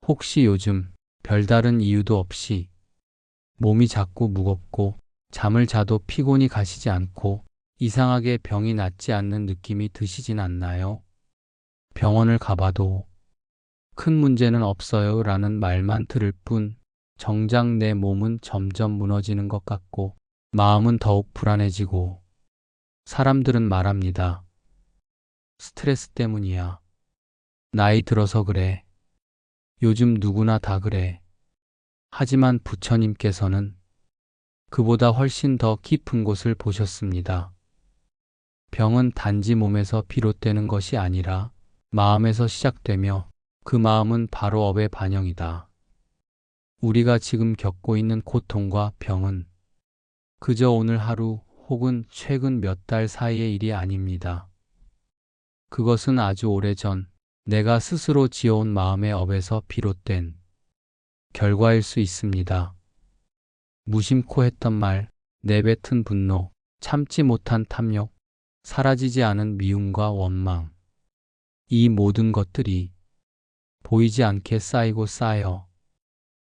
혹시 요즘 별다른 이유도 없이 몸이 자꾸 무겁고 잠을 자도 피곤이 가시지 않고 이상하게 병이 낫지 않는 느낌이 드시진 않나요? 병원을 가봐도 큰 문제는 없어요 라는 말만 들을 뿐 정작 내 몸은 점점 무너지는 것 같고 마음은 더욱 불안해지고 사람들은 말합니다. 스트레스 때문이야. 나이 들어서 그래. 요즘 누구나 다 그래. 하지만 부처님께서는 그보다 훨씬 더 깊은 곳을 보셨습니다. 병은 단지 몸에서 비롯되는 것이 아니라 마음에서 시작되며 그 마음은 바로 업의 반영이다. 우리가 지금 겪고 있는 고통과 병은 그저 오늘 하루 혹은 최근 몇 달 사이의 일이 아닙니다. 그것은 아주 오래전 내가 스스로 지어온 마음의 업에서 비롯된 결과일 수 있습니다. 무심코 했던 말, 내뱉은 분노, 참지 못한 탐욕, 사라지지 않은 미움과 원망. 이 모든 것들이 보이지 않게 쌓이고 쌓여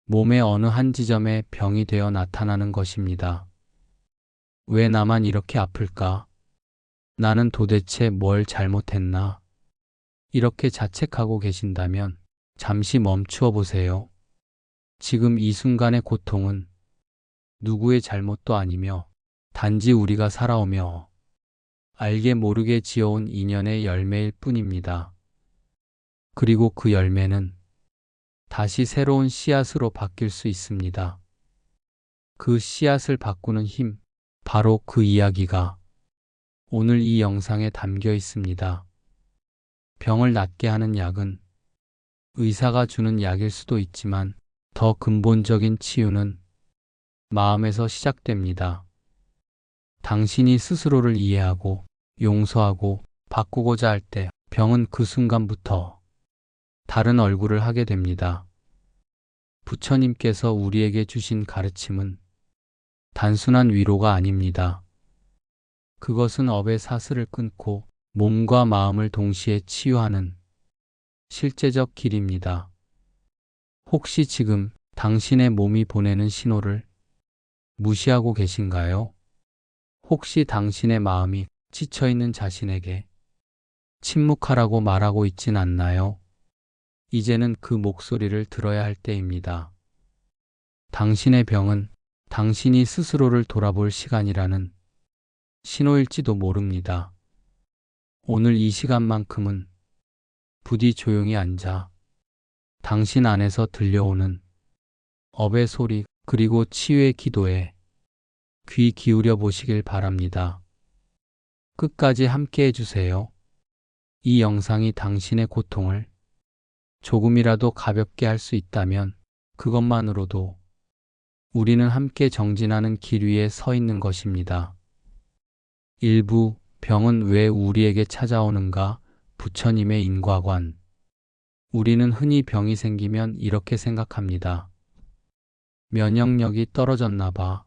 몸의 어느 한 지점에 병이 되어 나타나는 것입니다. 왜 나만 이렇게 아플까? 나는 도대체 뭘 잘못했나? 이렇게 자책하고 계신다면 잠시 멈추어 보세요. 지금 이 순간의 고통은 누구의 잘못도 아니며 단지 우리가 살아오며 알게 모르게 지어온 인연의 열매일 뿐입니다. 그리고 그 열매는 다시 새로운 씨앗으로 바뀔 수 있습니다. 그 씨앗을 바꾸는 힘, 바로 그 이야기가 오늘 이 영상에 담겨 있습니다. 병을 낫게 하는 약은 의사가 주는 약일 수도 있지만 더 근본적인 치유는 마음에서 시작됩니다. 당신이 스스로를 이해하고 용서하고 바꾸고자 할 때 병은 그 순간부터 다른 얼굴을 하게 됩니다. 부처님께서 우리에게 주신 가르침은 단순한 위로가 아닙니다. 그것은 업의 사슬을 끊고 몸과 마음을 동시에 치유하는 실제적 길입니다. 혹시 지금 당신의 몸이 보내는 신호를 무시하고 계신가요? 혹시 당신의 마음이 지쳐있는 자신에게 침묵하라고 말하고 있진 않나요? 이제는 그 목소리를 들어야 할 때입니다. 당신의 병은 당신이 스스로를 돌아볼 시간이라는 신호일지도 모릅니다. 오늘 이 시간만큼은 부디 조용히 앉아 당신 안에서 들려오는 업의 소리 그리고 치유의 기도에 귀 기울여 보시길 바랍니다. 끝까지 함께 해주세요. 이 영상이 당신의 고통을 조금이라도 가볍게 할 수 있다면 그것만으로도 우리는 함께 정진하는 길 위에 서 있는 것입니다. 일부 병은 왜 우리에게 찾아오는가? 부처님의 인과관. 우리는 흔히 병이 생기면 이렇게 생각합니다. 면역력이 떨어졌나 봐.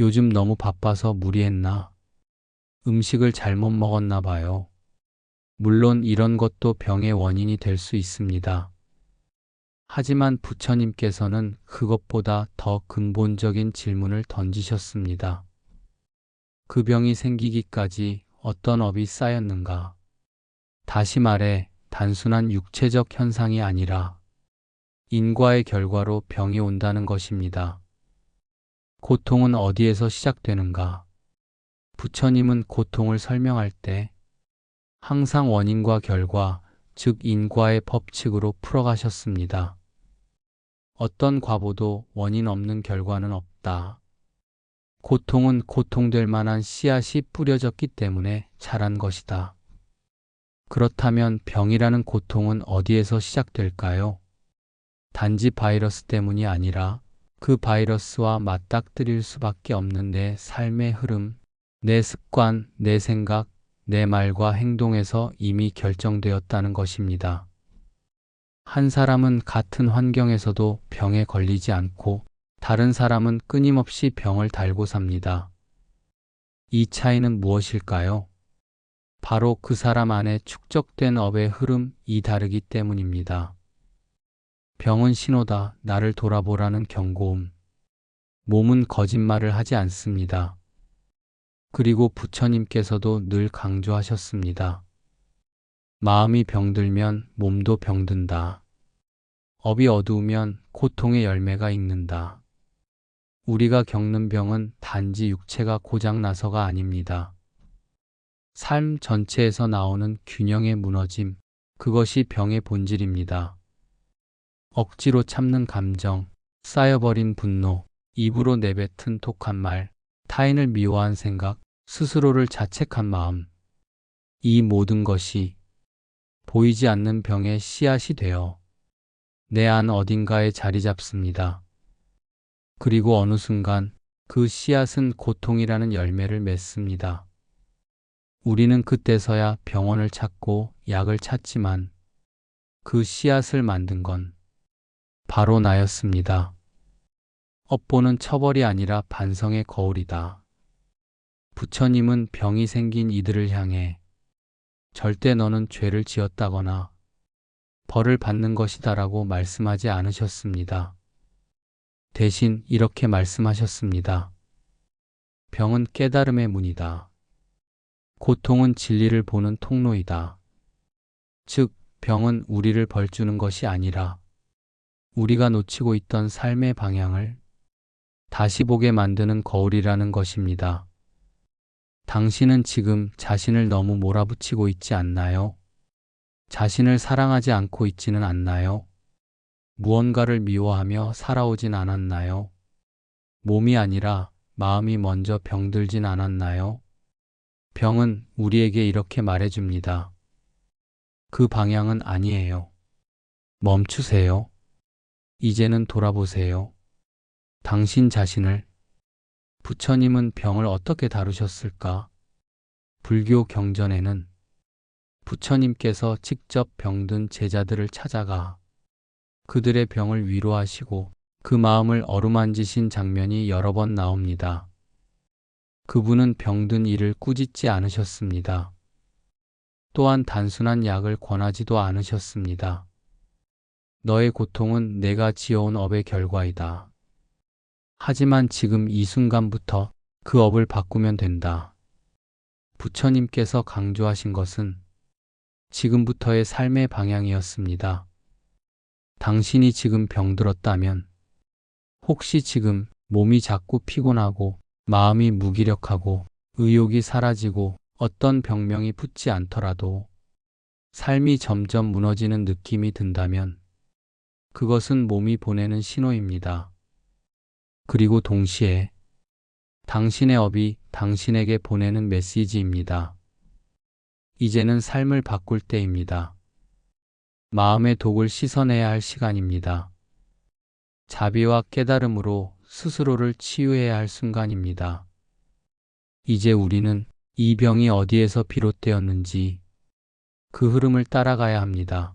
요즘 너무 바빠서 무리했나? 음식을 잘못 먹었나 봐요. 물론 이런 것도 병의 원인이 될 수 있습니다. 하지만 부처님께서는 그것보다 더 근본적인 질문을 던지셨습니다. 그 병이 생기기까지 어떤 업이 쌓였는가? 다시 말해 단순한 육체적 현상이 아니라 인과의 결과로 병이 온다는 것입니다. 고통은 어디에서 시작되는가? 부처님은 고통을 설명할 때 항상 원인과 결과, 즉 인과의 법칙으로 풀어가셨습니다. 어떤 과보도 원인 없는 결과는 없다. 고통은 고통될 만한 씨앗이 뿌려졌기 때문에 자란 것이다. 그렇다면 병이라는 고통은 어디에서 시작될까요? 단지 바이러스 때문이 아니라 그 바이러스와 맞닥뜨릴 수밖에 없는 내 삶의 흐름, 내 습관, 내 생각, 내 말과 행동에서 이미 결정되었다는 것입니다. 한 사람은 같은 환경에서도 병에 걸리지 않고 다른 사람은 끊임없이 병을 달고 삽니다. 이 차이는 무엇일까요? 바로 그 사람 안에 축적된 업의 흐름이 다르기 때문입니다. 병은 신호다. 나를 돌아보라는 경고음. 몸은 거짓말을 하지 않습니다. 그리고 부처님께서도 늘 강조하셨습니다. 마음이 병들면 몸도 병든다. 업이 어두우면 고통의 열매가 익는다. 우리가 겪는 병은 단지 육체가 고장나서가 아닙니다. 삶 전체에서 나오는 균형의 무너짐, 그것이 병의 본질입니다. 억지로 참는 감정, 쌓여버린 분노, 입으로 내뱉은 독한 말, 타인을 미워한 생각, 스스로를 자책한 마음. 이 모든 것이 보이지 않는 병의 씨앗이 되어 내 안 어딘가에 자리 잡습니다. 그리고 어느 순간 그 씨앗은 고통이라는 열매를 맺습니다. 우리는 그때서야 병원을 찾고 약을 찾지만 그 씨앗을 만든 건 바로 나였습니다. 업보는 처벌이 아니라 반성의 거울이다. 부처님은 병이 생긴 이들을 향해 절대 너는 죄를 지었다거나 벌을 받는 것이다라고 말씀하지 않으셨습니다. 대신 이렇게 말씀하셨습니다. 병은 깨달음의 문이다. 고통은 진리를 보는 통로이다. 즉, 병은 우리를 벌주는 것이 아니라 우리가 놓치고 있던 삶의 방향을 다시 보게 만드는 거울이라는 것입니다. 당신은 지금 자신을 너무 몰아붙이고 있지 않나요? 자신을 사랑하지 않고 있지는 않나요? 무언가를 미워하며 살아오진 않았나요? 몸이 아니라 마음이 먼저 병들진 않았나요? 병은 우리에게 이렇게 말해줍니다. 그 방향은 아니에요. 멈추세요. 이제는 돌아보세요. 당신 자신을. 부처님은 병을 어떻게 다루셨을까? 불교 경전에는 부처님께서 직접 병든 제자들을 찾아가 그들의 병을 위로하시고 그 마음을 어루만지신 장면이 여러 번 나옵니다. 그분은 병든 이를 꾸짖지 않으셨습니다. 또한 단순한 약을 권하지도 않으셨습니다. 너의 고통은 내가 지어온 업의 결과이다. 하지만 지금 이 순간부터 그 업을 바꾸면 된다. 부처님께서 강조하신 것은 지금부터의 삶의 방향이었습니다. 당신이 지금 병들었다면, 혹시 지금 몸이 자꾸 피곤하고 마음이 무기력하고 의욕이 사라지고 어떤 병명이 붙지 않더라도 삶이 점점 무너지는 느낌이 든다면 그것은 몸이 보내는 신호입니다. 그리고 동시에 당신의 업이 당신에게 보내는 메시지입니다. 이제는 삶을 바꿀 때입니다. 마음의 독을 씻어내야 할 시간입니다. 자비와 깨달음으로 스스로를 치유해야 할 순간입니다. 이제 우리는 이 병이 어디에서 비롯되었는지 그 흐름을 따라가야 합니다.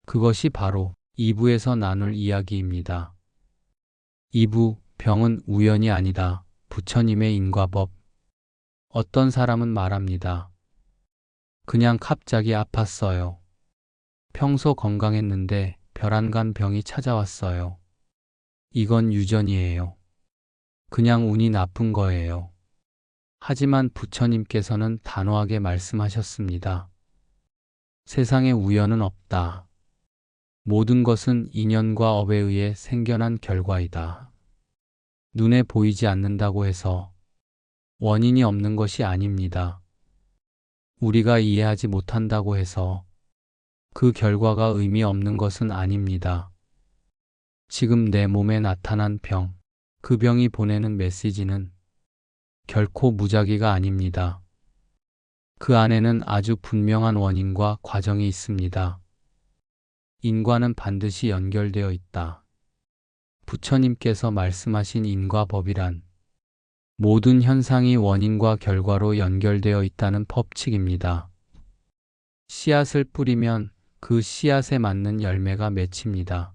그것이 바로 2부에서 나눌 이야기입니다. 2부, 병은 우연이 아니다. 부처님의 인과법. 어떤 사람은 말합니다. 그냥 갑자기 아팠어요. 평소 건강했는데 별안간 병이 찾아왔어요. 이건 유전이에요. 그냥 운이 나쁜 거예요. 하지만 부처님께서는 단호하게 말씀하셨습니다. 세상에 우연은 없다. 모든 것은 인연과 업에 의해 생겨난 결과이다. 눈에 보이지 않는다고 해서 원인이 없는 것이 아닙니다. 우리가 이해하지 못한다고 해서 그 결과가 의미 없는 것은 아닙니다. 지금 내 몸에 나타난 병, 그 병이 보내는 메시지는 결코 무작위가 아닙니다. 그 안에는 아주 분명한 원인과 과정이 있습니다. 인과는 반드시 연결되어 있다. 부처님께서 말씀하신 인과법이란 모든 현상이 원인과 결과로 연결되어 있다는 법칙입니다. 씨앗을 뿌리면 그 씨앗에 맞는 열매가 맺힙니다.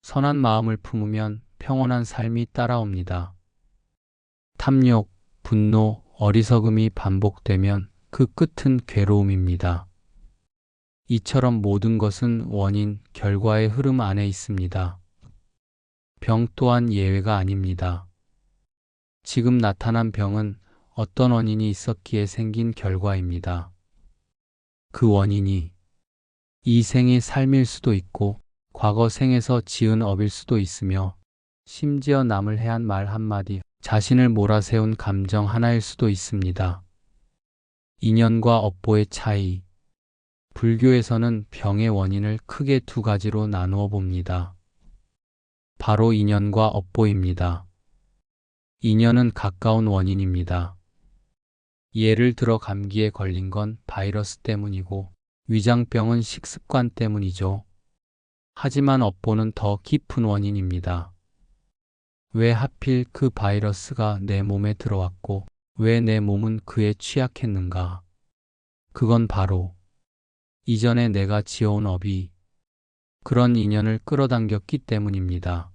선한 마음을 품으면 평온한 삶이 따라옵니다. 탐욕, 분노, 어리석음이 반복되면 그 끝은 괴로움입니다. 이처럼 모든 것은 원인, 결과의 흐름 안에 있습니다. 병 또한 예외가 아닙니다. 지금 나타난 병은 어떤 원인이 있었기에 생긴 결과입니다. 그 원인이 이 생의 삶일 수도 있고 과거 생에서 지은 업일 수도 있으며 심지어 남을 해한 말 한마디, 자신을 몰아세운 감정 하나일 수도 있습니다. 인연과 업보의 차이. 불교에서는 병의 원인을 크게 두 가지로 나누어 봅니다. 바로 인연과 업보입니다. 인연은 가까운 원인입니다. 예를 들어 감기에 걸린 건 바이러스 때문이고 위장병은 식습관 때문이죠. 하지만 업보는 더 깊은 원인입니다. 왜 하필 그 바이러스가 내 몸에 들어왔고 왜 내 몸은 그에 취약했는가? 그건 바로 이전에 내가 지어온 업이 그런 인연을 끌어당겼기 때문입니다.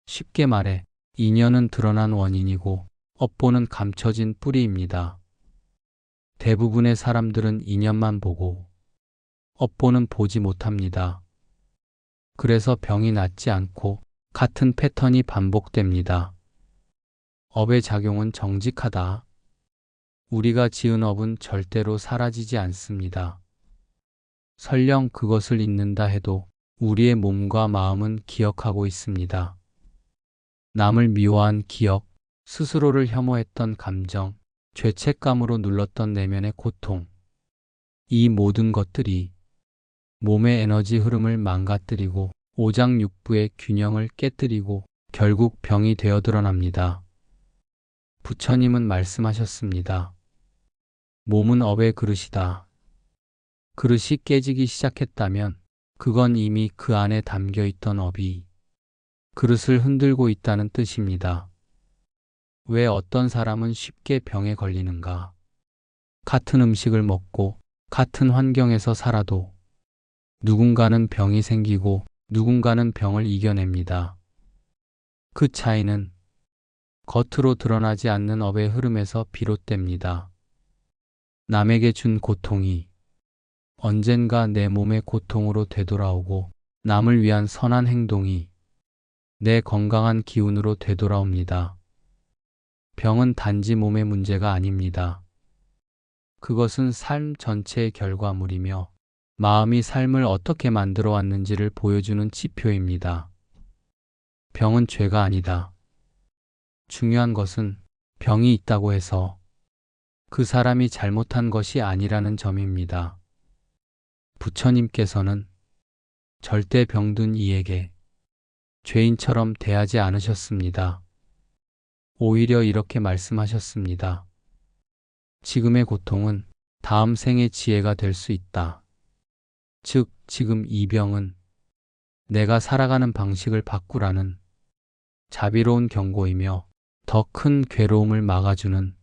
쉽게 말해 인연은 드러난 원인이고 업보는 감춰진 뿌리입니다. 대부분의 사람들은 인연만 보고 업보는 보지 못합니다. 그래서 병이 낫지 않고 같은 패턴이 반복됩니다. 업의 작용은 정직하다. 우리가 지은 업은 절대로 사라지지 않습니다. 설령 그것을 잊는다 해도 우리의 몸과 마음은 기억하고 있습니다. 남을 미워한 기억, 스스로를 혐오했던 감정, 죄책감으로 눌렀던 내면의 고통. 이 모든 것들이 몸의 에너지 흐름을 망가뜨리고 오장육부의 균형을 깨뜨리고 결국 병이 되어 드러납니다. 부처님은 말씀하셨습니다. 몸은 업의 그릇이다. 그릇이 깨지기 시작했다면 그건 이미 그 안에 담겨 있던 업이 그릇을 흔들고 있다는 뜻입니다. 왜 어떤 사람은 쉽게 병에 걸리는가? 같은 음식을 먹고 같은 환경에서 살아도 누군가는 병이 생기고 누군가는 병을 이겨냅니다. 그 차이는 겉으로 드러나지 않는 업의 흐름에서 비롯됩니다. 남에게 준 고통이 언젠가 내 몸의 고통으로 되돌아오고 남을 위한 선한 행동이 내 건강한 기운으로 되돌아옵니다. 병은 단지 몸의 문제가 아닙니다. 그것은 삶 전체의 결과물이며 마음이 삶을 어떻게 만들어 왔는지를 보여주는 지표입니다. 병은 죄가 아니다. 중요한 것은 병이 있다고 해서 그 사람이 잘못한 것이 아니라는 점입니다. 부처님께서는 절대 병든 이에게 죄인처럼 대하지 않으셨습니다. 오히려 이렇게 말씀하셨습니다. 지금의 고통은 다음 생의 지혜가 될 수 있다. 즉, 지금 이 병은 내가 살아가는 방식을 바꾸라는 자비로운 경고이며 더 큰 괴로움을 막아주는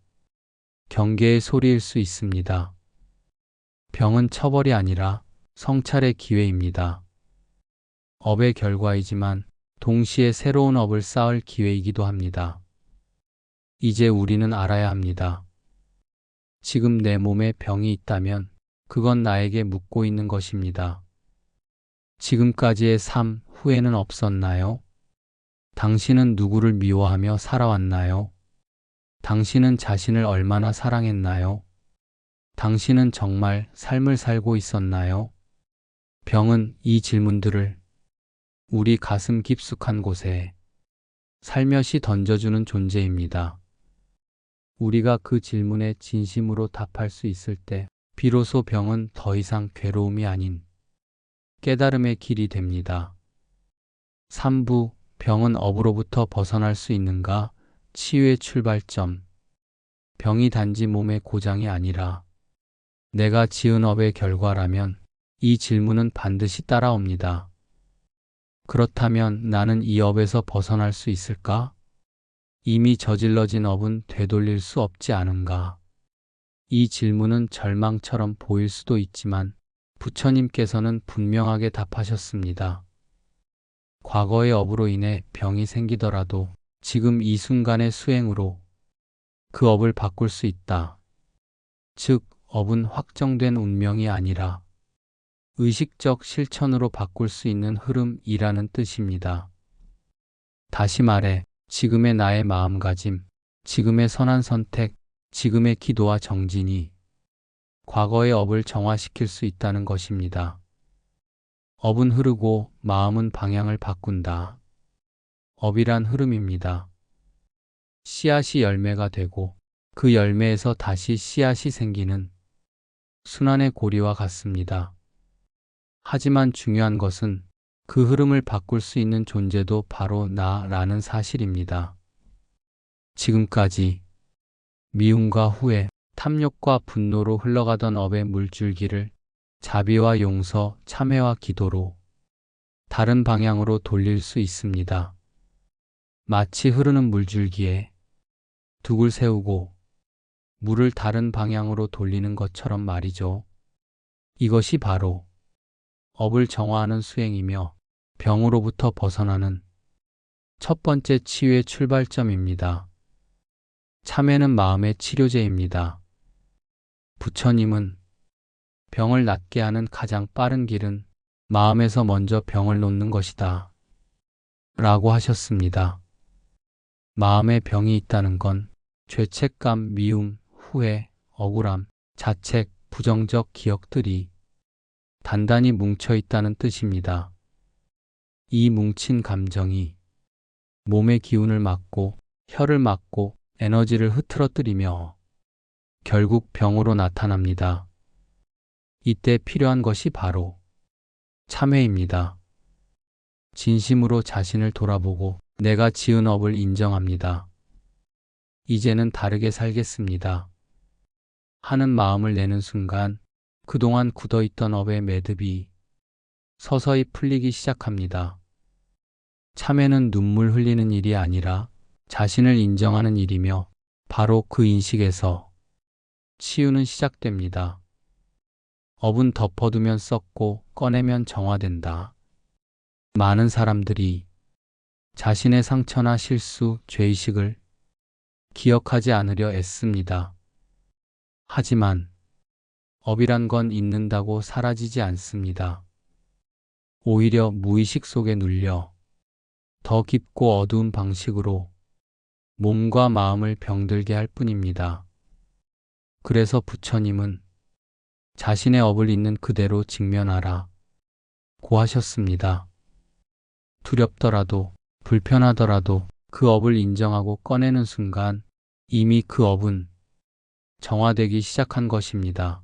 경계의 소리일 수 있습니다. 병은 처벌이 아니라 성찰의 기회입니다. 업의 결과이지만 동시에 새로운 업을 쌓을 기회이기도 합니다. 이제 우리는 알아야 합니다. 지금 내 몸에 병이 있다면 그건 나에게 묻고 있는 것입니다. 지금까지의 삶 후회는 없었나요? 당신은 누구를 미워하며 살아왔나요? 당신은 자신을 얼마나 사랑했나요? 당신은 정말 삶을 살고 있었나요? 병은 이 질문들을 우리 가슴 깊숙한 곳에 살며시 던져주는 존재입니다. 우리가 그 질문에 진심으로 답할 수 있을 때 비로소 병은 더 이상 괴로움이 아닌 깨달음의 길이 됩니다. 3부 병은 업으로부터 벗어날 수 있는가? 치유의 출발점. 병이 단지 몸의 고장이 아니라 내가 지은 업의 결과라면 이 질문은 반드시 따라옵니다. 그렇다면 나는 이 업에서 벗어날 수 있을까? 이미 저질러진 업은 되돌릴 수 없지 않은가? 이 질문은 절망처럼 보일 수도 있지만 부처님께서는 분명하게 답하셨습니다. 과거의 업으로 인해 병이 생기더라도 지금 이 순간의 수행으로 그 업을 바꿀 수 있다. 즉, 업은 확정된 운명이 아니라 의식적 실천으로 바꿀 수 있는 흐름이라는 뜻입니다. 다시 말해, 지금의 나의 마음가짐, 지금의 선한 선택, 지금의 기도와 정진이 과거의 업을 정화시킬 수 있다는 것입니다. 업은 흐르고 마음은 방향을 바꾼다. 업이란 흐름입니다. 씨앗이 열매가 되고 그 열매에서 다시 씨앗이 생기는 순환의 고리와 같습니다. 하지만 중요한 것은 그 흐름을 바꿀 수 있는 존재도 바로 나라는 사실입니다. 지금까지 미움과 후회, 탐욕과 분노로 흘러가던 업의 물줄기를 자비와 용서, 참회와 기도로 다른 방향으로 돌릴 수 있습니다. 마치 흐르는 물줄기에 둑을 세우고 물을 다른 방향으로 돌리는 것처럼 말이죠. 이것이 바로 업을 정화하는 수행이며 병으로부터 벗어나는 첫 번째 치유의 출발점입니다. 참회는 마음의 치료제입니다. 부처님은 병을 낫게 하는 가장 빠른 길은 마음에서 먼저 병을 놓는 것이다 라고 하셨습니다. 마음에 병이 있다는 건 죄책감, 미움, 후회, 억울함, 자책, 부정적 기억들이 단단히 뭉쳐 있다는 뜻입니다. 이 뭉친 감정이 몸의 기운을 막고 혈을 막고 에너지를 흐트러뜨리며 결국 병으로 나타납니다. 이때 필요한 것이 바로 참회입니다. 진심으로 자신을 돌아보고 내가 지은 업을 인정합니다. 이제는 다르게 살겠습니다. 하는 마음을 내는 순간 그동안 굳어있던 업의 매듭이 서서히 풀리기 시작합니다. 참회는 눈물 흘리는 일이 아니라 자신을 인정하는 일이며 바로 그 인식에서 치유는 시작됩니다. 업은 덮어두면 썩고 꺼내면 정화된다. 많은 사람들이 자신의 상처나 실수, 죄의식을 기억하지 않으려 애씁니다. 하지만 업이란 건 잊는다고 사라지지 않습니다. 오히려 무의식 속에 눌려 더 깊고 어두운 방식으로 몸과 마음을 병들게 할 뿐입니다. 그래서 부처님은 자신의 업을 있는 그대로 직면하라 고 하셨습니다. 두렵더라도 불편하더라도 그 업을 인정하고 꺼내는 순간 이미 그 업은 정화되기 시작한 것입니다.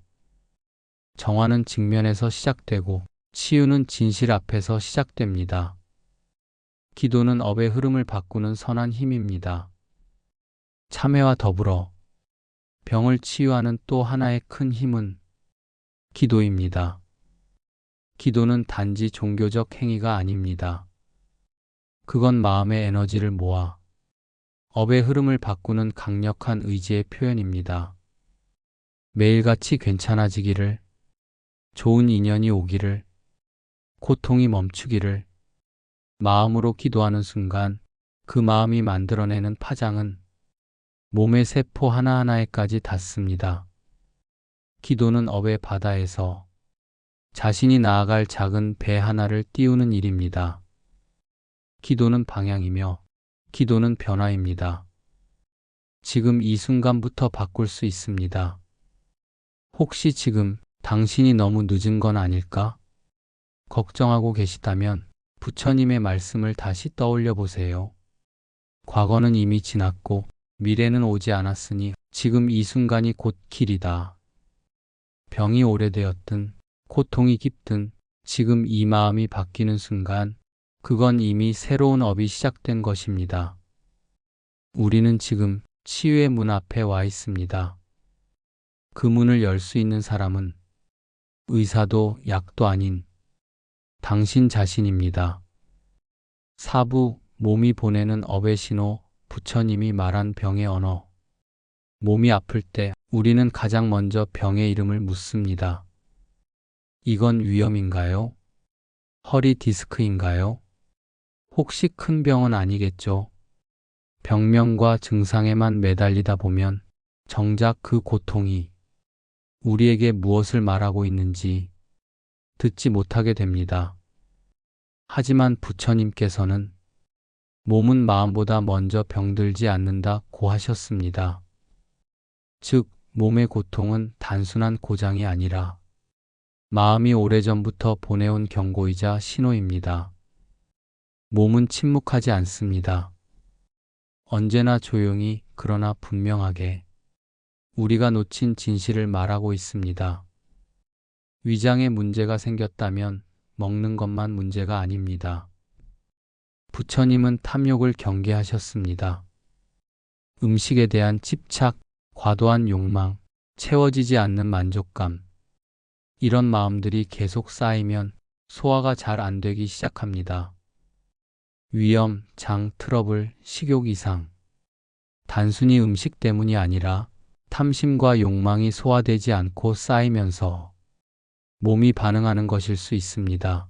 정화는 직면에서 시작되고 치유는 진실 앞에서 시작됩니다. 기도는 업의 흐름을 바꾸는 선한 힘입니다. 참회와 더불어 병을 치유하는 또 하나의 큰 힘은 기도입니다. 기도는 단지 종교적 행위가 아닙니다. 그건 마음의 에너지를 모아 업의 흐름을 바꾸는 강력한 의지의 표현입니다. 매일같이 괜찮아지기를, 좋은 인연이 오기를, 고통이 멈추기를 마음으로 기도하는 순간 그 마음이 만들어내는 파장은 몸의 세포 하나하나에까지 닿습니다. 기도는 업의 바다에서 자신이 나아갈 작은 배 하나를 띄우는 일입니다. 기도는 방향이며 기도는 변화입니다. 지금 이 순간부터 바꿀 수 있습니다. 혹시 지금 당신이 너무 늦은 건 아닐까? 걱정하고 계시다면 부처님의 말씀을 다시 떠올려 보세요. 과거는 이미 지났고 미래는 오지 않았으니 지금 이 순간이 곧 길이다. 병이 오래되었든 고통이 깊든 지금 이 마음이 바뀌는 순간 그건 이미 새로운 업이 시작된 것입니다. 우리는 지금 치유의 문 앞에 와 있습니다. 그 문을 열 수 있는 사람은 의사도 약도 아닌 당신 자신입니다. 사부, 몸이 보내는 업의 신호, 부처님이 말한 병의 언어. 몸이 아플 때 우리는 가장 먼저 병의 이름을 묻습니다. 이건 위염인가요? 허리 디스크인가요? 혹시 큰 병은 아니겠죠? 병명과 증상에만 매달리다 보면 정작 그 고통이 우리에게 무엇을 말하고 있는지 듣지 못하게 됩니다. 하지만 부처님께서는 몸은 마음보다 먼저 병들지 않는다고 하셨습니다. 즉, 몸의 고통은 단순한 고장이 아니라 마음이 오래전부터 보내온 경고이자 신호입니다. 몸은 침묵하지 않습니다. 언제나 조용히 그러나 분명하게 우리가 놓친 진실을 말하고 있습니다. 위장에 문제가 생겼다면 먹는 것만 문제가 아닙니다. 부처님은 탐욕을 경계하셨습니다. 음식에 대한 집착, 과도한 욕망, 채워지지 않는 만족감, 이런 마음들이 계속 쌓이면 소화가 잘 안 되기 시작합니다. 위염, 장 트러블, 식욕 이상. 단순히 음식 때문이 아니라 탐심과 욕망이 소화되지 않고 쌓이면서 몸이 반응하는 것일 수 있습니다.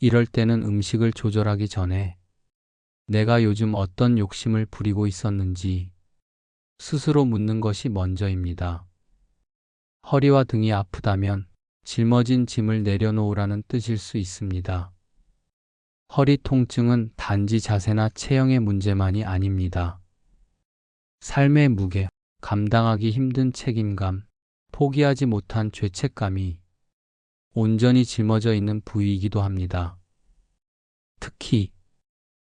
이럴 때는 음식을 조절하기 전에 내가 요즘 어떤 욕심을 부리고 있었는지 스스로 묻는 것이 먼저입니다. 허리와 등이 아프다면 짊어진 짐을 내려놓으라는 뜻일 수 있습니다. 허리 통증은 단지 자세나 체형의 문제만이 아닙니다. 삶의 무게, 감당하기 힘든 책임감, 포기하지 못한 죄책감이 온전히 짊어져 있는 부위이기도 합니다. 특히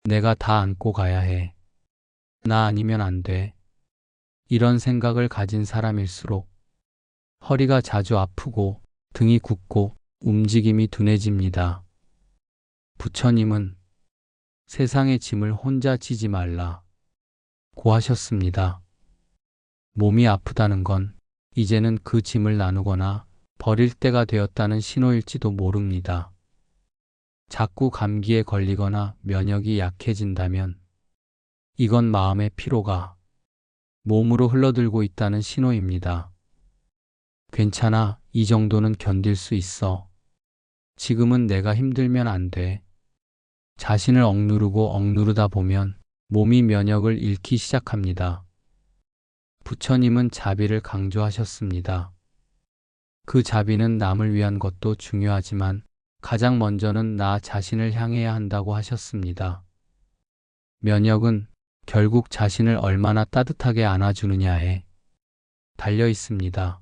내가 다 안고 가야 해. 나 아니면 안 돼. 이런 생각을 가진 사람일수록 허리가 자주 아프고 등이 굽고 움직임이 둔해집니다. 부처님은 세상의 짐을 혼자 지지 말라 고 하셨습니다. 몸이 아프다는 건 이제는 그 짐을 나누거나 버릴 때가 되었다는 신호일지도 모릅니다. 자꾸 감기에 걸리거나 면역이 약해진다면 이건 마음의 피로가 몸으로 흘러들고 있다는 신호입니다. 괜찮아, 이 정도는 견딜 수 있어. 지금은 내가 힘들면 안 돼. 자신을 억누르다 보면 몸이 면역을 잃기 시작합니다. 부처님은 자비를 강조하셨습니다. 그 자비는 남을 위한 것도 중요하지만 가장 먼저는 나 자신을 향해야 한다고 하셨습니다. 면역은 결국 자신을 얼마나 따뜻하게 안아주느냐에 달려 있습니다.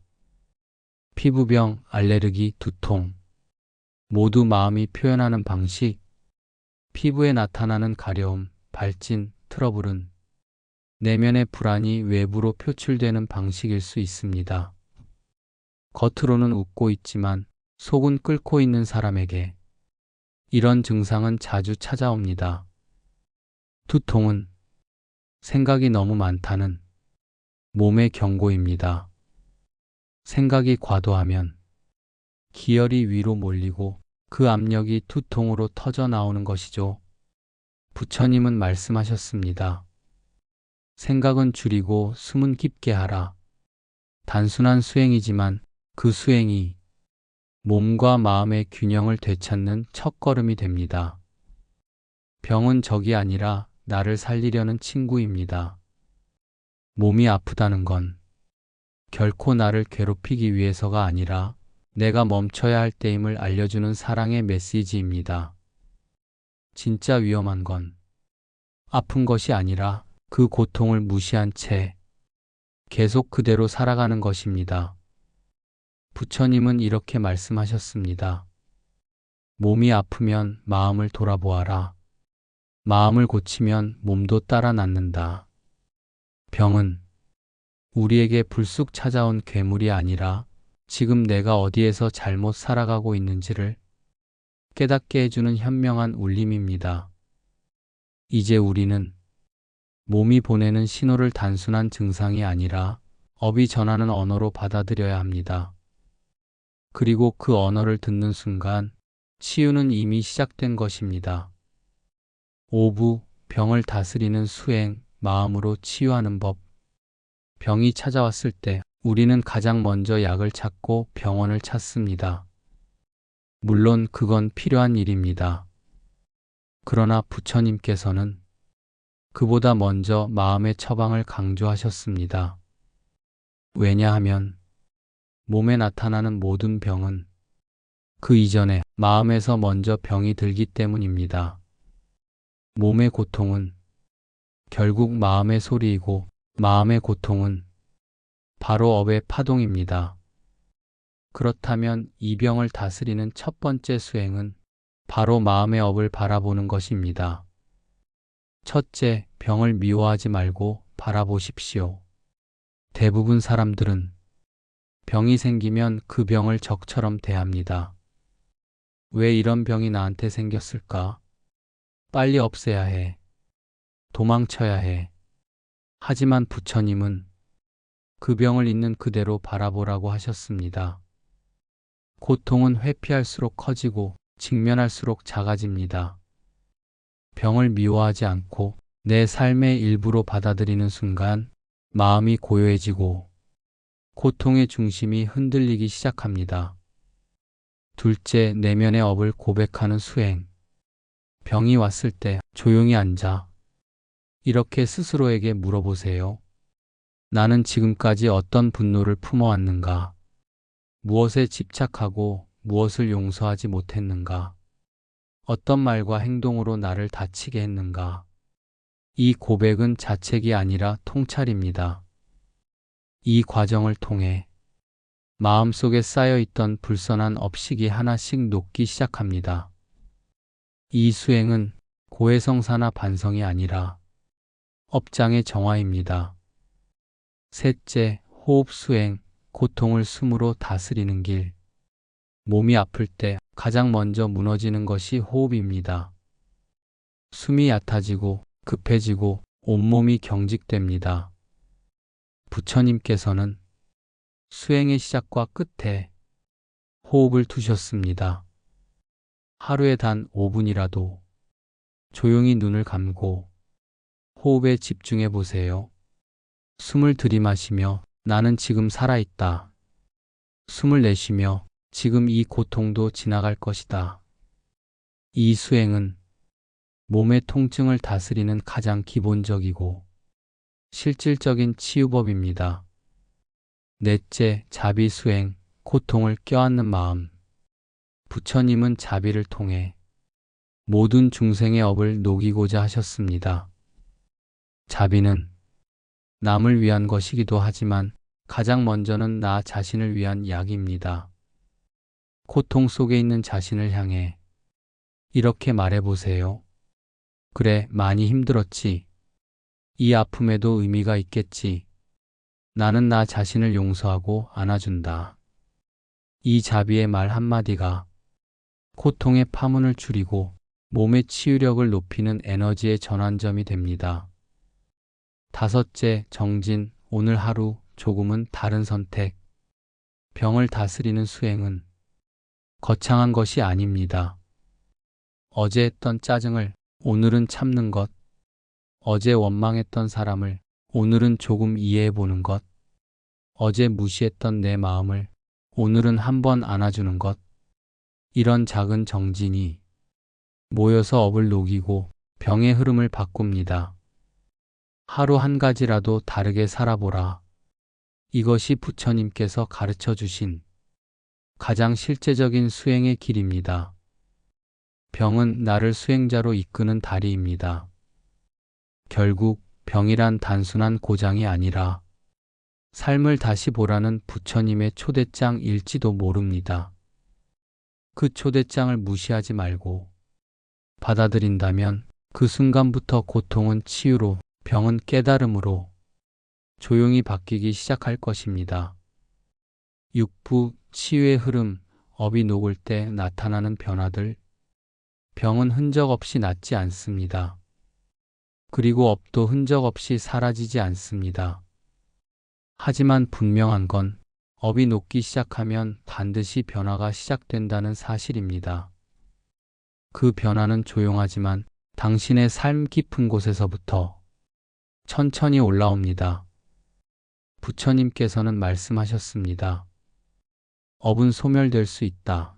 피부병, 알레르기, 두통, 모두 마음이 표현하는 방식, 피부에 나타나는 가려움, 발진, 트러블은 내면의 불안이 외부로 표출되는 방식일 수 있습니다. 겉으로는 웃고 있지만 속은 끓고 있는 사람에게 이런 증상은 자주 찾아옵니다. 두통은 생각이 너무 많다는 몸의 경고입니다. 생각이 과도하면 기혈이 위로 몰리고 그 압력이 두통으로 터져 나오는 것이죠. 부처님은 말씀하셨습니다. 생각은 줄이고 숨은 깊게 하라. 단순한 수행이지만 그 수행이 몸과 마음의 균형을 되찾는 첫걸음이 됩니다. 병은 적이 아니라 나를 살리려는 친구입니다. 몸이 아프다는 건 결코 나를 괴롭히기 위해서가 아니라 내가 멈춰야 할 때임을 알려주는 사랑의 메시지입니다. 진짜 위험한 건 아픈 것이 아니라 그 고통을 무시한 채 계속 그대로 살아가는 것입니다. 부처님은 이렇게 말씀하셨습니다. 몸이 아프면 마음을 돌아보아라. 마음을 고치면 몸도 따라 낫는다. 병은 우리에게 불쑥 찾아온 괴물이 아니라 지금 내가 어디에서 잘못 살아가고 있는지를 깨닫게 해주는 현명한 울림입니다. 이제 우리는 몸이 보내는 신호를 단순한 증상이 아니라 업이 전하는 언어로 받아들여야 합니다. 그리고 그 언어를 듣는 순간 치유는 이미 시작된 것입니다. 5부 병을 다스리는 수행, 마음으로 치유하는 법. 병이 찾아왔을 때 우리는 가장 먼저 약을 찾고 병원을 찾습니다. 물론 그건 필요한 일입니다. 그러나 부처님께서는 그보다 먼저 마음의 처방을 강조하셨습니다. 왜냐하면 몸에 나타나는 모든 병은 그 이전에 마음에서 먼저 병이 들기 때문입니다. 몸의 고통은 결국 마음의 소리이고 마음의 고통은 바로 업의 파동입니다. 그렇다면 이 병을 다스리는 첫 번째 수행은 바로 마음의 업을 바라보는 것입니다. 첫째, 병을 미워하지 말고 바라보십시오. 대부분 사람들은 병이 생기면 그 병을 적처럼 대합니다. 왜 이런 병이 나한테 생겼을까? 빨리 없애야 해. 도망쳐야 해. 하지만 부처님은 그 병을 있는 그대로 바라보라고 하셨습니다. 고통은 회피할수록 커지고 직면할수록 작아집니다. 병을 미워하지 않고 내 삶의 일부로 받아들이는 순간 마음이 고요해지고 고통의 중심이 흔들리기 시작합니다. 둘째, 내면의 업을 고백하는 수행. 병이 왔을 때 조용히 앉아 이렇게 스스로에게 물어보세요. 나는 지금까지 어떤 분노를 품어왔는가? 무엇에 집착하고 무엇을 용서하지 못했는가? 어떤 말과 행동으로 나를 다치게 했는가? 이 고백은 자책이 아니라 통찰입니다. 이 과정을 통해 마음속에 쌓여있던 불선한 업식이 하나씩 녹기 시작합니다. 이 수행은 고해성사나 반성이 아니라 업장의 정화입니다. 셋째, 호흡 수행, 고통을 숨으로 다스리는 길. 몸이 아플 때 가장 먼저 무너지는 것이 호흡입니다. 숨이 얕아지고 급해지고 온몸이 경직됩니다. 부처님께서는 수행의 시작과 끝에 호흡을 두셨습니다. 하루에 단 5분이라도 조용히 눈을 감고 호흡에 집중해 보세요. 숨을 들이마시며 나는 지금 살아있다. 숨을 내쉬며 지금 이 고통도 지나갈 것이다. 이 수행은 몸의 통증을 다스리는 가장 기본적이고 실질적인 치유법입니다. 넷째, 자비 수행, 고통을 껴안는 마음. 부처님은 자비를 통해 모든 중생의 업을 녹이고자 하셨습니다. 자비는 남을 위한 것이기도 하지만 가장 먼저는 나 자신을 위한 약입니다. 고통 속에 있는 자신을 향해 이렇게 말해보세요. 그래, 많이 힘들었지. 이 아픔에도 의미가 있겠지. 나는 나 자신을 용서하고 안아준다. 이 자비의 말 한마디가 고통의 파문을 줄이고 몸의 치유력을 높이는 에너지의 전환점이 됩니다. 다섯째, 정진, 오늘 하루 조금은 다른 선택. 병을 다스리는 수행은 거창한 것이 아닙니다. 어제 했던 짜증을 오늘은 참는 것, 어제 원망했던 사람을 오늘은 조금 이해해 보는 것, 어제 무시했던 내 마음을 오늘은 한번 안아주는 것, 이런 작은 정진이 모여서 업을 녹이고 병의 흐름을 바꿉니다. 하루 한 가지라도 다르게 살아보라. 이것이 부처님께서 가르쳐 주신 가장 실제적인 수행의 길입니다. 병은 나를 수행자로 이끄는 다리입니다. 결국 병이란 단순한 고장이 아니라 삶을 다시 보라는 부처님의 초대장일지도 모릅니다. 그 초대장을 무시하지 말고 받아들인다면 그 순간부터 고통은 치유로, 병은 깨달음으로 조용히 바뀌기 시작할 것입니다. 육부, 치유의 흐름, 업이 녹을 때 나타나는 변화들, 병은 흔적 없이 낫지 않습니다. 그리고 업도 흔적 없이 사라지지 않습니다. 하지만 분명한 건 업이 녹기 시작하면 반드시 변화가 시작된다는 사실입니다. 그 변화는 조용하지만 당신의 삶 깊은 곳에서부터 천천히 올라옵니다. 부처님께서는 말씀하셨습니다. 업은 소멸될 수 있다.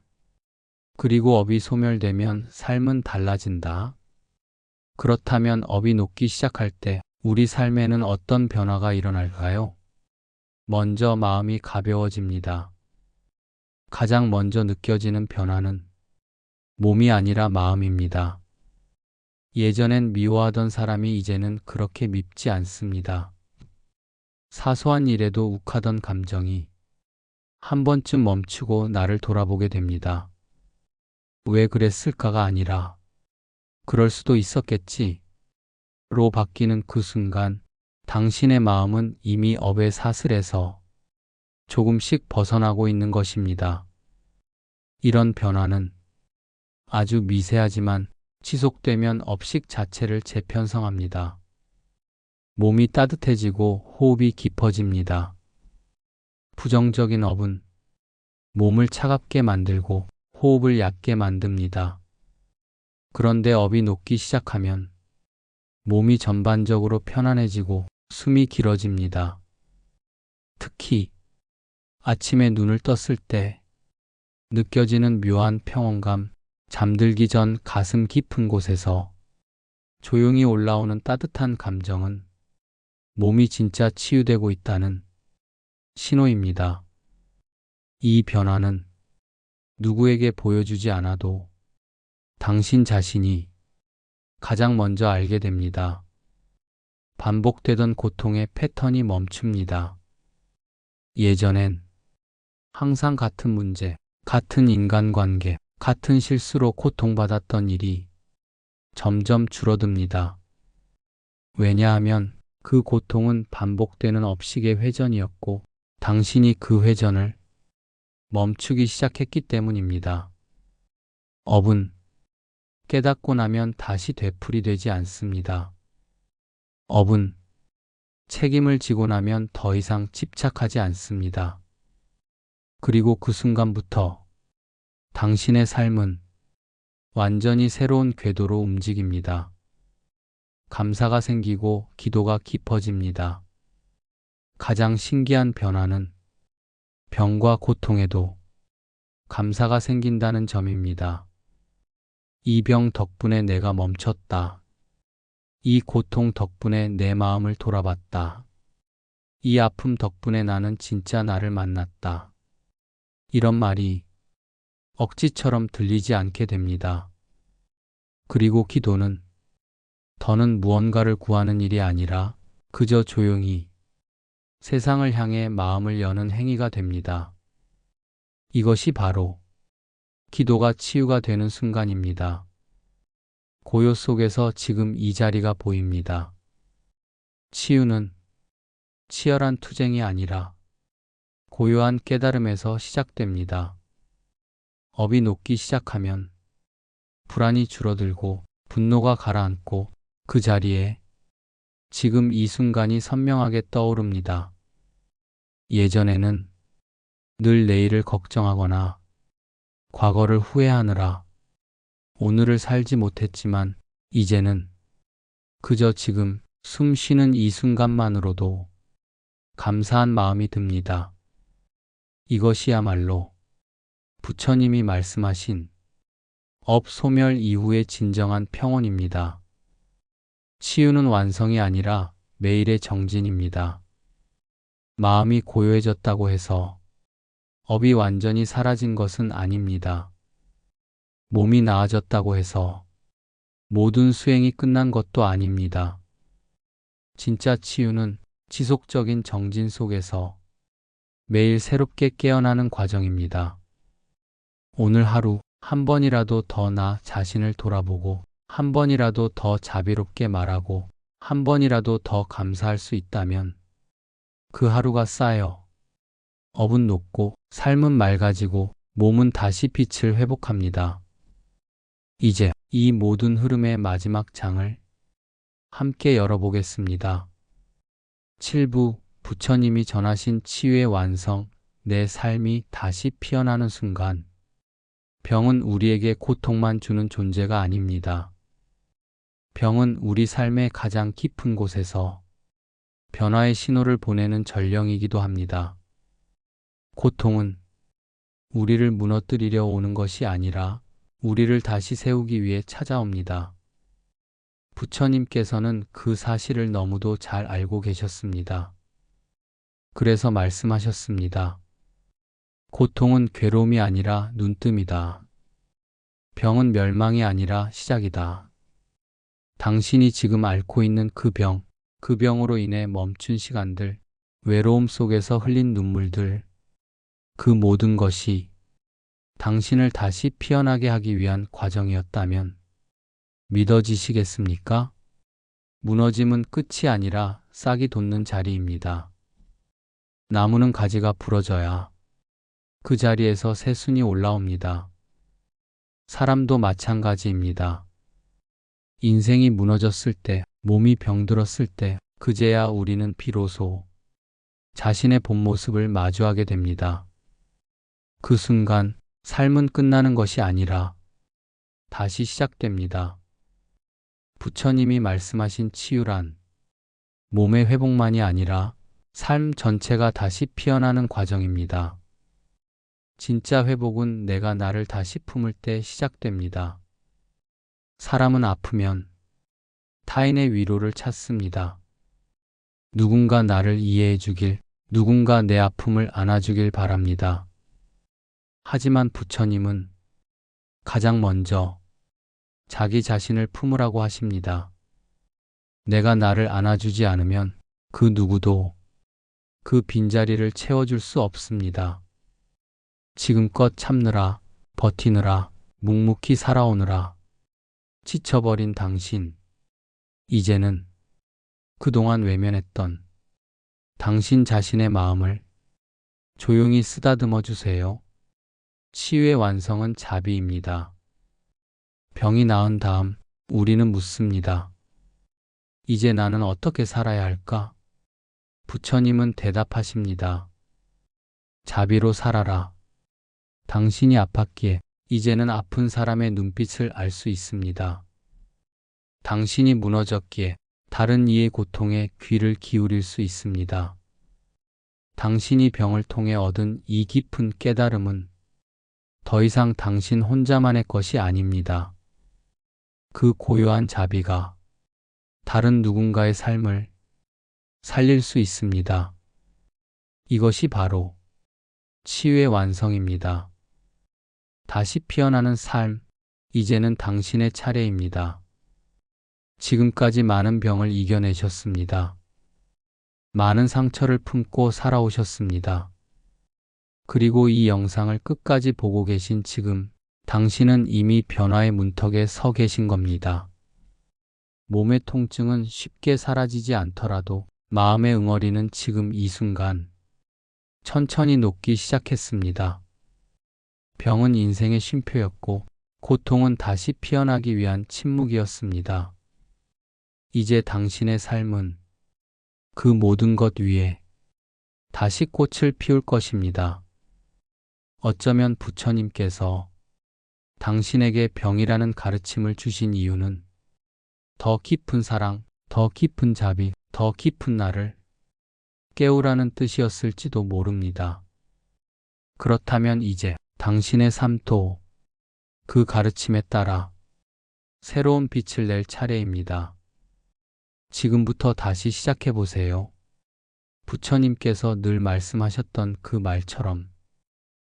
그리고 업이 소멸되면 삶은 달라진다. 그렇다면 업이 녹기 시작할 때 우리 삶에는 어떤 변화가 일어날까요? 먼저 마음이 가벼워집니다. 가장 먼저 느껴지는 변화는 몸이 아니라 마음입니다. 예전엔 미워하던 사람이 이제는 그렇게 밉지 않습니다. 사소한 일에도 욱하던 감정이 한 번쯤 멈추고 나를 돌아보게 됩니다. 왜 그랬을까가 아니라 그럴 수도 있었겠지 로 바뀌는 그 순간 당신의 마음은 이미 업의 사슬에서 조금씩 벗어나고 있는 것입니다. 이런 변화는 아주 미세하지만 지속되면 업식 자체를 재편성합니다. 몸이 따뜻해지고 호흡이 깊어집니다. 부정적인 업은 몸을 차갑게 만들고 호흡을 얕게 만듭니다. 그런데 업이 녹기 시작하면 몸이 전반적으로 편안해지고 숨이 길어집니다. 특히 아침에 눈을 떴을 때 느껴지는 묘한 평온감, 잠들기 전 가슴 깊은 곳에서 조용히 올라오는 따뜻한 감정은 몸이 진짜 치유되고 있다는 신호입니다. 이 변화는 누구에게 보여주지 않아도 당신 자신이 가장 먼저 알게 됩니다. 반복되던 고통의 패턴이 멈춥니다. 예전엔 항상 같은 문제, 같은 인간관계, 같은 실수로 고통받았던 일이 점점 줄어듭니다. 왜냐하면 그 고통은 반복되는 업식의 회전이었고 당신이 그 회전을 멈추기 시작했기 때문입니다. 업은 깨닫고 나면 다시 되풀이되지 않습니다. 업은 책임을 지고 나면 더 이상 집착하지 않습니다. 그리고 그 순간부터 당신의 삶은 완전히 새로운 궤도로 움직입니다. 감사가 생기고 기도가 깊어집니다. 가장 신기한 변화는 병과 고통에도 감사가 생긴다는 점입니다. 이 병 덕분에 내가 멈췄다. 이 고통 덕분에 내 마음을 돌아봤다. 이 아픔 덕분에 나는 진짜 나를 만났다. 이런 말이 억지처럼 들리지 않게 됩니다. 그리고 기도는 더는 무언가를 구하는 일이 아니라 그저 조용히 세상을 향해 마음을 여는 행위가 됩니다. 이것이 바로 기도가 치유가 되는 순간입니다. 고요 속에서 지금 이 자리가 보입니다. 치유는 치열한 투쟁이 아니라 고요한 깨달음에서 시작됩니다. 업이 녹기 시작하면 불안이 줄어들고 분노가 가라앉고 그 자리에 지금 이 순간이 선명하게 떠오릅니다. 예전에는 늘 내일을 걱정하거나 과거를 후회하느라 오늘을 살지 못했지만 이제는 그저 지금 숨 쉬는 이 순간만으로도 감사한 마음이 듭니다. 이것이야말로 부처님이 말씀하신 업 소멸 이후의 진정한 평온입니다. 치유는 완성이 아니라 매일의 정진입니다. 마음이 고요해졌다고 해서 업이 완전히 사라진 것은 아닙니다. 몸이 나아졌다고 해서 모든 수행이 끝난 것도 아닙니다. 진짜 치유는 지속적인 정진 속에서 매일 새롭게 깨어나는 과정입니다. 오늘 하루 한 번이라도 더 나 자신을 돌아보고 한 번이라도 더 자비롭게 말하고 한 번이라도 더 감사할 수 있다면 그 하루가 쌓여 업은 녹고 삶은 맑아지고 몸은 다시 빛을 회복합니다. 이제 이 모든 흐름의 마지막 장을 함께 열어보겠습니다. 7부 부처님이 전하신 치유의 완성, 내 삶이 다시 피어나는 순간 병은 우리에게 고통만 주는 존재가 아닙니다. 병은 우리 삶의 가장 깊은 곳에서 변화의 신호를 보내는 전령이기도 합니다. 고통은 우리를 무너뜨리려 오는 것이 아니라 우리를 다시 세우기 위해 찾아옵니다. 부처님께서는 그 사실을 너무도 잘 알고 계셨습니다. 그래서 말씀하셨습니다. 고통은 괴로움이 아니라 눈뜸이다. 병은 멸망이 아니라 시작이다. 당신이 지금 앓고 있는 그 병으로 인해 멈춘 시간들, 외로움 속에서 흘린 눈물들, 그 모든 것이 당신을 다시 피어나게 하기 위한 과정이었다면 믿어지시겠습니까? 무너짐은 끝이 아니라 싹이 돋는 자리입니다. 나무는 가지가 부러져야 그 자리에서 새순이 올라옵니다. 사람도 마찬가지입니다. 인생이 무너졌을 때, 몸이 병들었을 때, 그제야 우리는 비로소 자신의 본 모습을 마주하게 됩니다. 그 순간 삶은 끝나는 것이 아니라 다시 시작됩니다. 부처님이 말씀하신 치유란 몸의 회복만이 아니라 삶 전체가 다시 피어나는 과정입니다. 진짜 회복은 내가 나를 다시 품을 때 시작됩니다. 사람은 아프면 타인의 위로를 찾습니다. 누군가 나를 이해해 주길, 누군가 내 아픔을 안아주길 바랍니다. 하지만 부처님은 가장 먼저 자기 자신을 품으라고 하십니다. 내가 나를 안아주지 않으면 그 누구도 그 빈자리를 채워줄 수 없습니다. 지금껏 참느라, 버티느라, 묵묵히 살아오느라 지쳐버린 당신, 이제는 그동안 외면했던 당신 자신의 마음을 조용히 쓰다듬어 주세요. 치유의 완성은 자비입니다. 병이 나은 다음 우리는 묻습니다. 이제 나는 어떻게 살아야 할까? 부처님은 대답하십니다. 자비로 살아라. 당신이 아팠기에 이제는 아픈 사람의 눈빛을 알 수 있습니다. 당신이 무너졌기에 다른 이의 고통에 귀를 기울일 수 있습니다. 당신이 병을 통해 얻은 이 깊은 깨달음은 더 이상 당신 혼자만의 것이 아닙니다. 그 고요한 자비가 다른 누군가의 삶을 살릴 수 있습니다. 이것이 바로 치유의 완성입니다. 다시 피어나는 삶, 이제는 당신의 차례입니다. 지금까지 많은 병을 이겨내셨습니다. 많은 상처를 품고 살아오셨습니다. 그리고 이 영상을 끝까지 보고 계신 지금, 당신은 이미 변화의 문턱에 서 계신 겁니다. 몸의 통증은 쉽게 사라지지 않더라도 마음의 응어리는 지금 이 순간 천천히 녹기 시작했습니다. 병은 인생의 쉼표였고 고통은 다시 피어나기 위한 침묵이었습니다. 이제 당신의 삶은 그 모든 것 위에 다시 꽃을 피울 것입니다. 어쩌면 부처님께서 당신에게 병이라는 가르침을 주신 이유는 더 깊은 사랑, 더 깊은 자비, 더 깊은 나를 깨우라는 뜻이었을지도 모릅니다. 그렇다면 이제 당신의 삶도 그 가르침에 따라 새로운 빛을 낼 차례입니다. 지금부터 다시 시작해 보세요. 부처님께서 늘 말씀하셨던 그 말처럼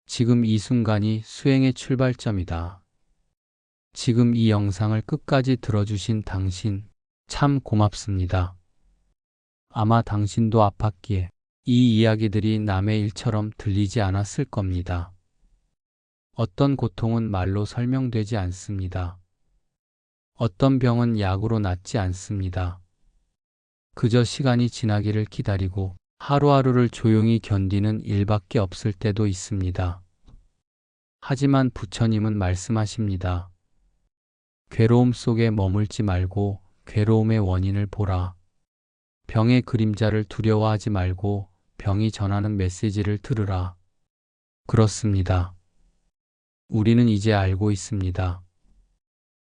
지금 이 순간이 수행의 출발점이다. 지금 이 영상을 끝까지 들어주신 당신 참 고맙습니다. 아마 당신도 아팠기에 이 이야기들이 남의 일처럼 들리지 않았을 겁니다. 어떤 고통은 말로 설명되지 않습니다. 어떤 병은 약으로 낫지 않습니다. 그저 시간이 지나기를 기다리고 하루하루를 조용히 견디는 일밖에 없을 때도 있습니다. 하지만 부처님은 말씀하십니다. 괴로움 속에 머물지 말고 괴로움의 원인을 보라. 병의 그림자를 두려워하지 말고 병이 전하는 메시지를 들으라. 그렇습니다. 우리는 이제 알고 있습니다.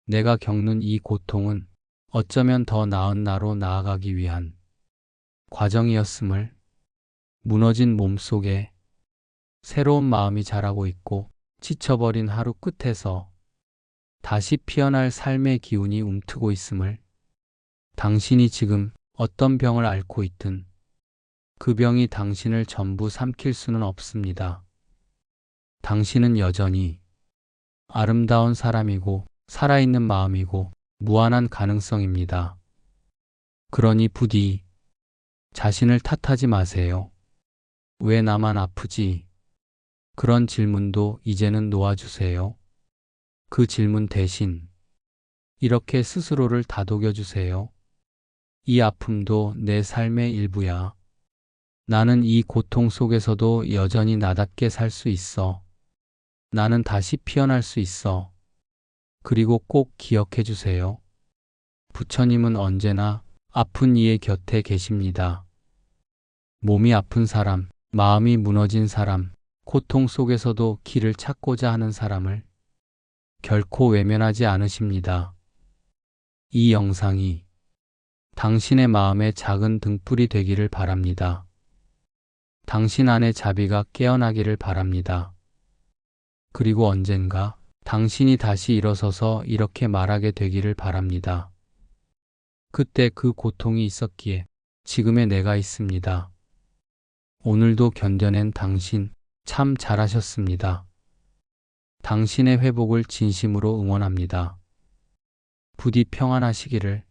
내가 겪는 이 고통은 어쩌면 더 나은 나로 나아가기 위한 과정이었음을, 무너진 몸 속에 새로운 마음이 자라고 있고 지쳐버린 하루 끝에서 다시 피어날 삶의 기운이 움트고 있음을, 당신이 지금 어떤 병을 앓고 있든 그 병이 당신을 전부 삼킬 수는 없습니다. 당신은 여전히 아름다운 사람이고 살아있는 마음이고 무한한 가능성입니다. 그러니 부디 자신을 탓하지 마세요. 왜 나만 아프지? 그런 질문도 이제는 놓아주세요. 그 질문 대신 이렇게 스스로를 다독여 주세요. 이 아픔도 내 삶의 일부야. 나는 이 고통 속에서도 여전히 나답게 살 수 있어. 나는 다시 피어날 수 있어. 그리고 꼭 기억해 주세요. 부처님은 언제나 아픈 이의 곁에 계십니다. 몸이 아픈 사람, 마음이 무너진 사람, 고통 속에서도 길을 찾고자 하는 사람을 결코 외면하지 않으십니다. 이 영상이 당신의 마음의 작은 등불이 되기를 바랍니다. 당신 안의 자비가 깨어나기를 바랍니다. 그리고 언젠가 당신이 다시 일어서서 이렇게 말하게 되기를 바랍니다. 그때 그 고통이 있었기에 지금의 내가 있습니다. 오늘도 견뎌낸 당신 참 잘하셨습니다. 당신의 회복을 진심으로 응원합니다. 부디 평안하시기를.